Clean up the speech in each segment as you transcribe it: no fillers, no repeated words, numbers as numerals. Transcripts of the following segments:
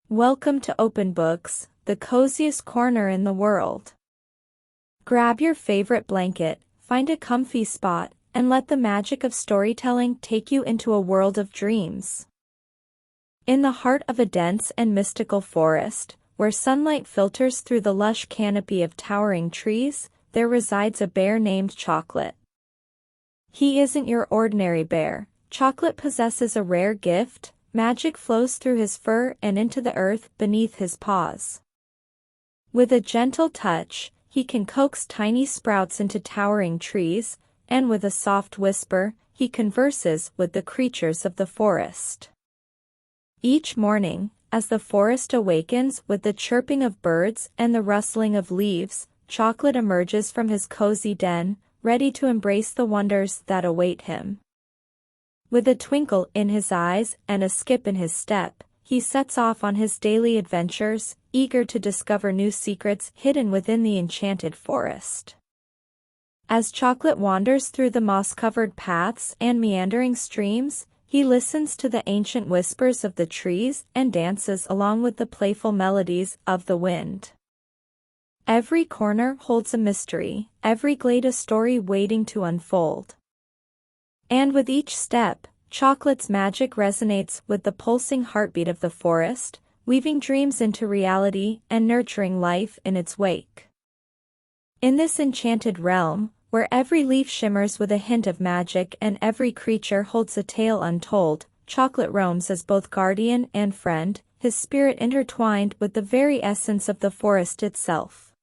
Welcome to Open Books, the coziest corner in the world. Grab your favorite blanket, find a comfy spot, and let the magic of storytelling take you into a world of dreams. In the heart of a dense and mystical forest, where sunlight filters through the lush canopy of towering trees, there resides a bear named Chocolate. He isn't your ordinary bear. Chocolate possesses a rare gift. Magic flows through his fur and into the earth beneath his paws. With a gentle touch, he can coax tiny sprouts into towering trees, and with a soft whisper, he converses with the creatures of the forest. Each morning, as the forest awakens with the chirping of birds and the rustling of leaves, Chocolate emerges from his cozy den, ready to embrace the wonders that await him. With a twinkle in his eyes and a skip in his step, he sets off on his daily adventures, eager to discover new secrets hidden within the enchanted forest. As Chocolate wanders through the moss-covered paths and meandering streams, he listens to the ancient whispers of the trees and dances along with the playful melodies of the wind. Every corner holds a mystery, every glade a story waiting to unfold. And with each step, Chocolate's magic resonates with the pulsing heartbeat of the forest, weaving dreams into reality and nurturing life in its wake. In this enchanted realm, where every leaf shimmers with a hint of magic and every creature holds a tale untold, Chocolate roams as both guardian and friend, his spirit intertwined with the very essence of the forest itself.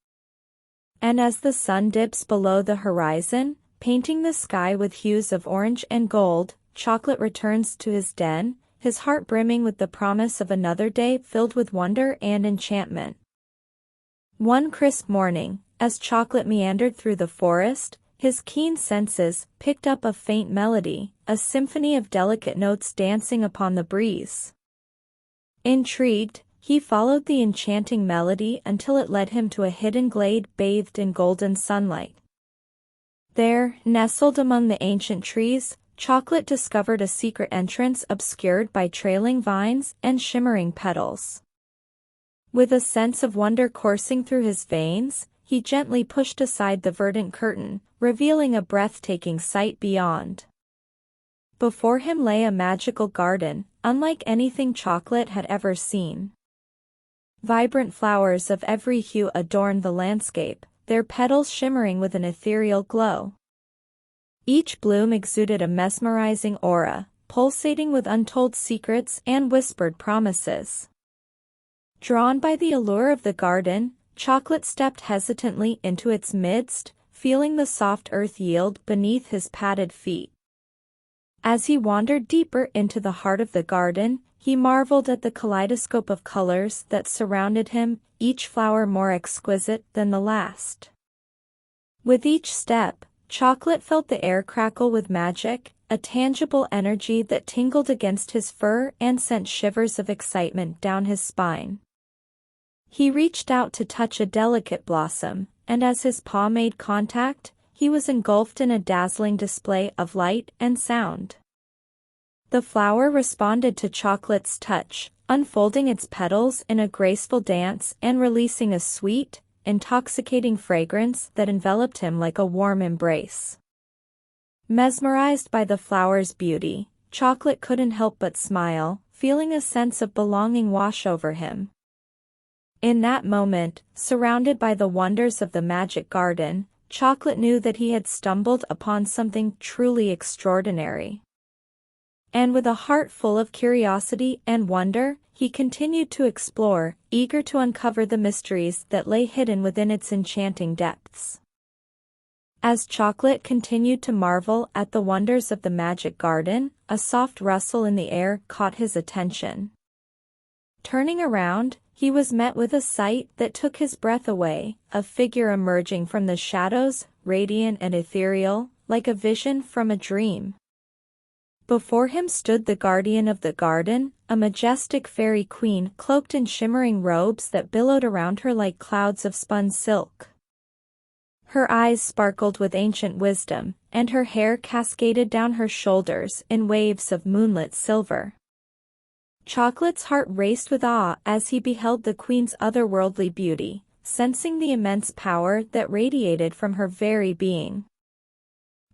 And as the sun dips below the horizon, painting the sky with hues of orange and gold, Chocolate returns to his den, his heart brimming with the promise of another day filled with wonder and enchantment. One crisp morning, as Chocolate meandered through the forest, his keen senses picked up a faint melody, a symphony of delicate notes dancing upon the breeze. Intrigued, he followed the enchanting melody until it led him to a hidden glade bathed in golden sunlight. There, nestled among the ancient trees, Chocolate discovered a secret entrance obscured by trailing vines and shimmering petals. With a sense of wonder coursing through his veins, he gently pushed aside the verdant curtain, revealing a breathtaking sight beyond. Before him lay a magical garden, unlike anything Chocolate had ever seen. Vibrant flowers of every hue adorned the landscape, their petals shimmering with an ethereal glow. Each bloom exuded a mesmerizing aura, pulsating with untold secrets and whispered promises. Drawn by the allure of the garden, Chocolate stepped hesitantly into its midst, feeling the soft earth yield beneath his padded feet. As he wandered deeper into the heart of the garden, he marveled at the kaleidoscope of colors that surrounded him, each flower more exquisite than the last. With each step, Chocolate felt the air crackle with magic, a tangible energy that tingled against his fur and sent shivers of excitement down his spine. He reached out to touch a delicate blossom, and as his paw made contact, he was engulfed in a dazzling display of light and sound. The flower responded to Chocolate's touch, unfolding its petals in a graceful dance and releasing a sweet, intoxicating fragrance that enveloped him like a warm embrace. Mesmerized by the flower's beauty, Chocolate couldn't help but smile, feeling a sense of belonging wash over him. In that moment, surrounded by the wonders of the magic garden, Chocolate knew that he had stumbled upon something truly extraordinary. And with a heart full of curiosity and wonder, he continued to explore, eager to uncover the mysteries that lay hidden within its enchanting depths. As Chocolate continued to marvel at the wonders of the magic garden, a soft rustle in the air caught his attention. Turning around, he was met with a sight that took his breath away, a figure emerging from the shadows, radiant and ethereal, like a vision from a dream. Before him stood the guardian of the garden, a majestic fairy queen cloaked in shimmering robes that billowed around her like clouds of spun silk. Her eyes sparkled with ancient wisdom, and her hair cascaded down her shoulders in waves of moonlit silver. Chocolate's heart raced with awe as he beheld the queen's otherworldly beauty, sensing the immense power that radiated from her very being.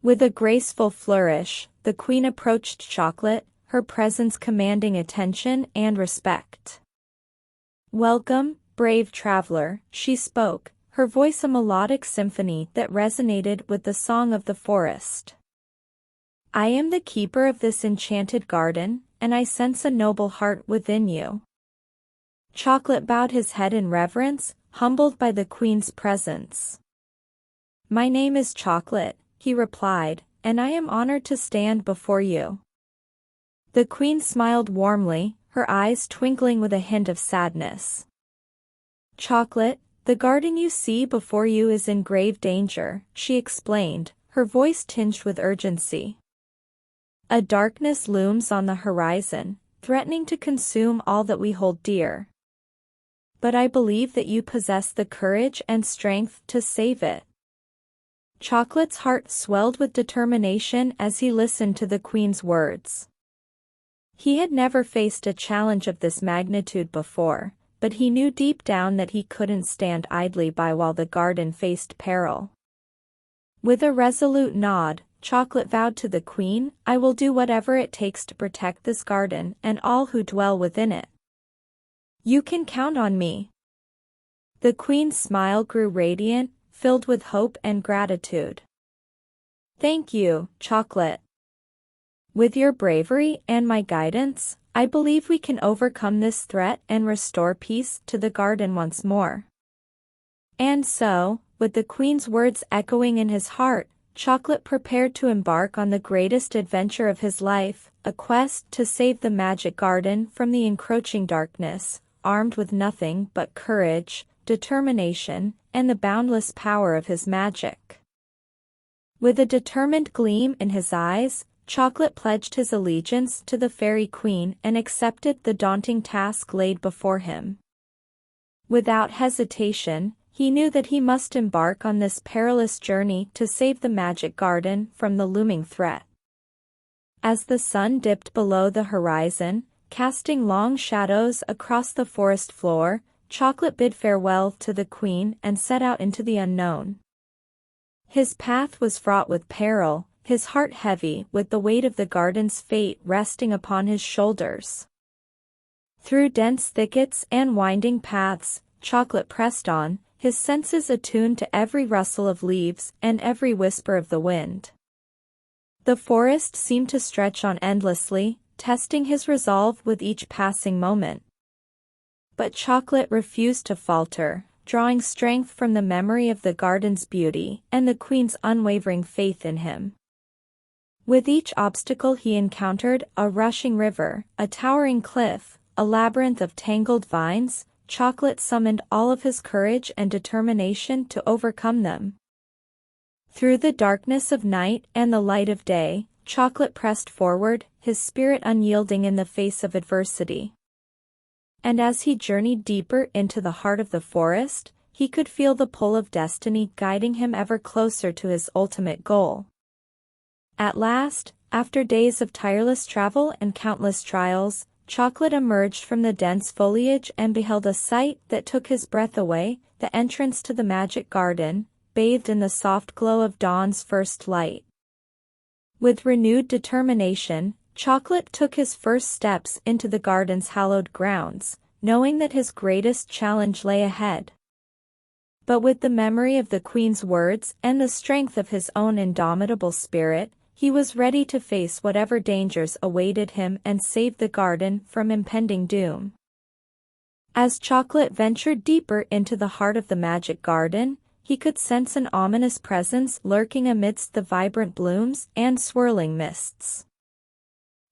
With a graceful flourish, the queen approached Chocolate, her presence commanding attention and respect. "Welcome, brave traveler," she spoke, her voice a melodic symphony that resonated with the song of the forest. "I am the keeper of this enchanted garden, and I sense a noble heart within you." Chocolate bowed his head in reverence, humbled by the queen's presence. "My name is Chocolate," he replied, "and I am honored to stand before you." The queen smiled warmly, her eyes twinkling with a hint of sadness. "Chocolate, the garden you see before you is in grave danger," she explained, her voice tinged with urgency. "A darkness looms on the horizon, threatening to consume all that we hold dear. But I believe that you possess the courage and strength to save it." Chocolate's heart swelled with determination as he listened to the queen's words. He had never faced a challenge of this magnitude before, but he knew deep down that he couldn't stand idly by while the garden faced peril. With a resolute nod, Chocolate vowed to the queen, "I will do whatever it takes to protect this garden and all who dwell within it. You can count on me." The queen's smile grew radiant, filled with hope and gratitude. "Thank you, Chocolate. With your bravery and my guidance, I believe we can overcome this threat and restore peace to the garden once more." And so, with the queen's words echoing in his heart, Chocolate prepared to embark on the greatest adventure of his life, a quest to save the magic garden from the encroaching darkness, armed with nothing but courage, determination, and the boundless power of his magic. With a determined gleam in his eyes, Chocolate pledged his allegiance to the fairy queen and accepted the daunting task laid before him. Without hesitation, he knew that he must embark on this perilous journey to save the magic garden from the looming threat. As the sun dipped below the horizon, casting long shadows across the forest floor, Chocolate bid farewell to the queen and set out into the unknown. His path was fraught with peril, his heart heavy with the weight of the garden's fate resting upon his shoulders. Through dense thickets and winding paths, Chocolate pressed on, his senses attuned to every rustle of leaves and every whisper of the wind. The forest seemed to stretch on endlessly, testing his resolve with each passing moment. But Chocolate refused to falter, drawing strength from the memory of the garden's beauty and the queen's unwavering faith in him. With each obstacle he encountered, a rushing river, a towering cliff, a labyrinth of tangled vines, Chocolate summoned all of his courage and determination to overcome them. Through the darkness of night and the light of day, Chocolate pressed forward, his spirit unyielding in the face of adversity. And as he journeyed deeper into the heart of the forest, he could feel the pull of destiny guiding him ever closer to his ultimate goal. At last, after days of tireless travel and countless trials, Chocolate emerged from the dense foliage and beheld a sight that took his breath away, the entrance to the magic garden, bathed in the soft glow of dawn's first light. With renewed determination, Chocolate took his first steps into the garden's hallowed grounds, knowing that his greatest challenge lay ahead. But with the memory of the queen's words and the strength of his own indomitable spirit, he was ready to face whatever dangers awaited him and save the garden from impending doom. As Chocolate ventured deeper into the heart of the magic garden, he could sense an ominous presence lurking amidst the vibrant blooms and swirling mists.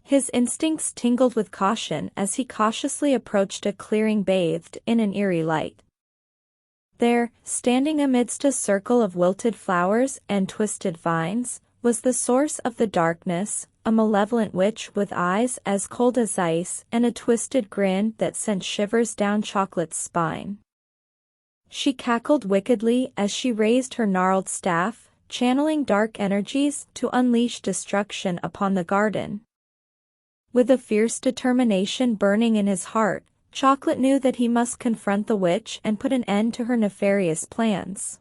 His instincts tingled with caution as he cautiously approached a clearing bathed in an eerie light. There, standing amidst a circle of wilted flowers and twisted vines, was the source of the darkness, a malevolent witch with eyes as cold as ice and a twisted grin that sent shivers down Chocolate's spine. She cackled wickedly as she raised her gnarled staff, channeling dark energies to unleash destruction upon the garden. With a fierce determination burning in his heart, Chocolate knew that he must confront the witch and put an end to her nefarious plans.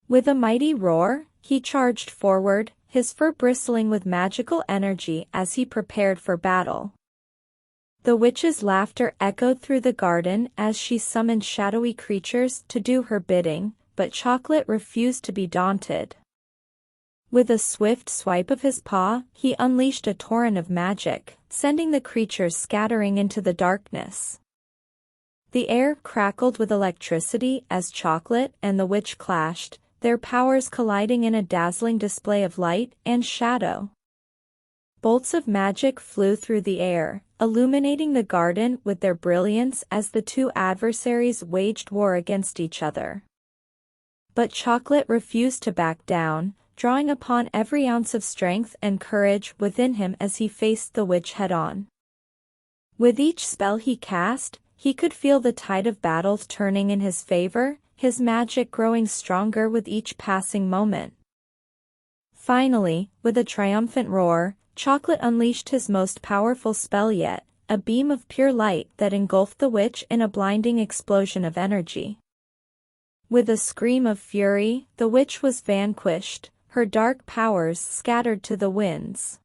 With a mighty roar, he charged forward, his fur bristling with magical energy as he prepared for battle. The witch's laughter echoed through the garden as she summoned shadowy creatures to do her bidding, but Chocolate refused to be daunted. With a swift swipe of his paw, he unleashed a torrent of magic, sending the creatures scattering into the darkness. The air crackled with electricity as Chocolate and the witch clashed, their powers colliding in a dazzling display of light and shadow. Bolts of magic flew through the air, illuminating the garden with their brilliance as the two adversaries waged war against each other. But Chocolate refused to back down, drawing upon every ounce of strength and courage within him as he faced the witch head-on. With each spell he cast, he could feel the tide of battle turning in his favor, his magic growing stronger with each passing moment. Finally, with a triumphant roar, Chocolate unleashed his most powerful spell yet, a beam of pure light that engulfed the witch in a blinding explosion of energy. With a scream of fury, the witch was vanquished, her dark powers scattered to the winds.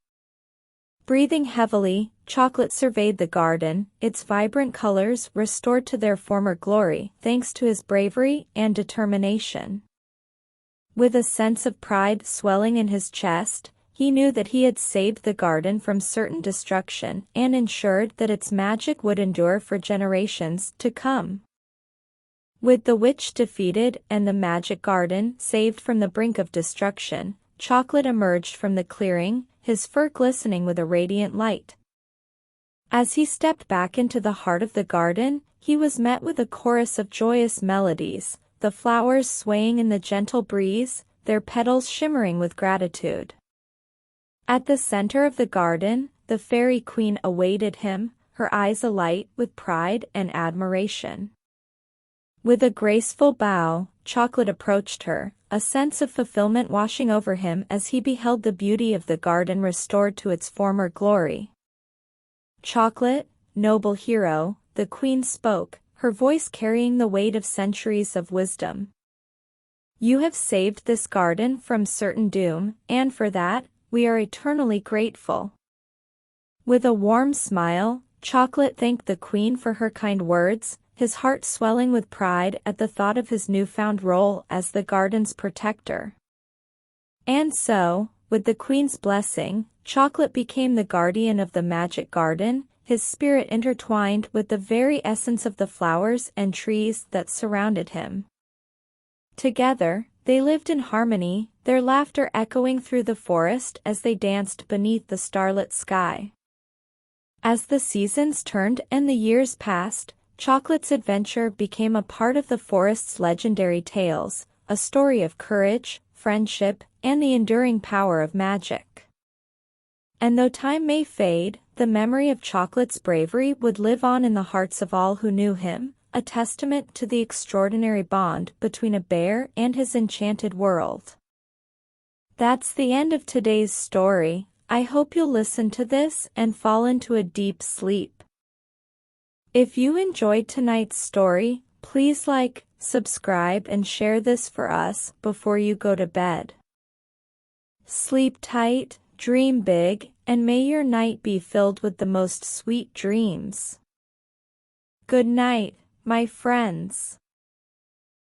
Breathing heavily, Chocolate surveyed the garden, its vibrant colors restored to their former glory thanks to his bravery and determination. With a sense of pride swelling in his chest, he knew that he had saved the garden from certain destruction and ensured that its magic would endure for generations to come. With the witch defeated and the magic garden saved from the brink of destruction, Chocolate emerged from the clearing, his fur glistening with a radiant light. As he stepped back into the heart of the garden, he was met with a chorus of joyous melodies, the flowers swaying in the gentle breeze, their petals shimmering with gratitude. At the center of the garden, the fairy queen awaited him, her eyes alight with pride and admiration. With a graceful bow, Chocolate approached her, a sense of fulfillment washing over him as he beheld the beauty of the garden restored to its former glory. "Chocolate, noble hero," the queen spoke, her voice carrying the weight of centuries of wisdom. "You have saved this garden from certain doom, and for that, we are eternally grateful." With a warm smile, Chocolate thanked the queen for her kind words, his heart swelling with pride at the thought of his newfound role as the garden's protector. And so, with the queen's blessing, Chocolate became the guardian of the magic garden, his spirit intertwined with the very essence of the flowers and trees that surrounded him. Together, they lived in harmony, their laughter echoing through the forest as they danced beneath the starlit sky. As the seasons turned and the years passed, Chocolate's adventure became a part of the forest's legendary tales, a story of courage, friendship, and the enduring power of magic. And though time may fade, the memory of Chocolate's bravery would live on in the hearts of all who knew him, a testament to the extraordinary bond between a bear and his enchanted world. That's the end of today's story. I hope you'll listen to this and fall into a deep sleep. If you enjoyed tonight's story, please like, subscribe, and share this for us before you go to bed. Sleep tight, dream big, and may your night be filled with the most sweet dreams. Good night, my friends.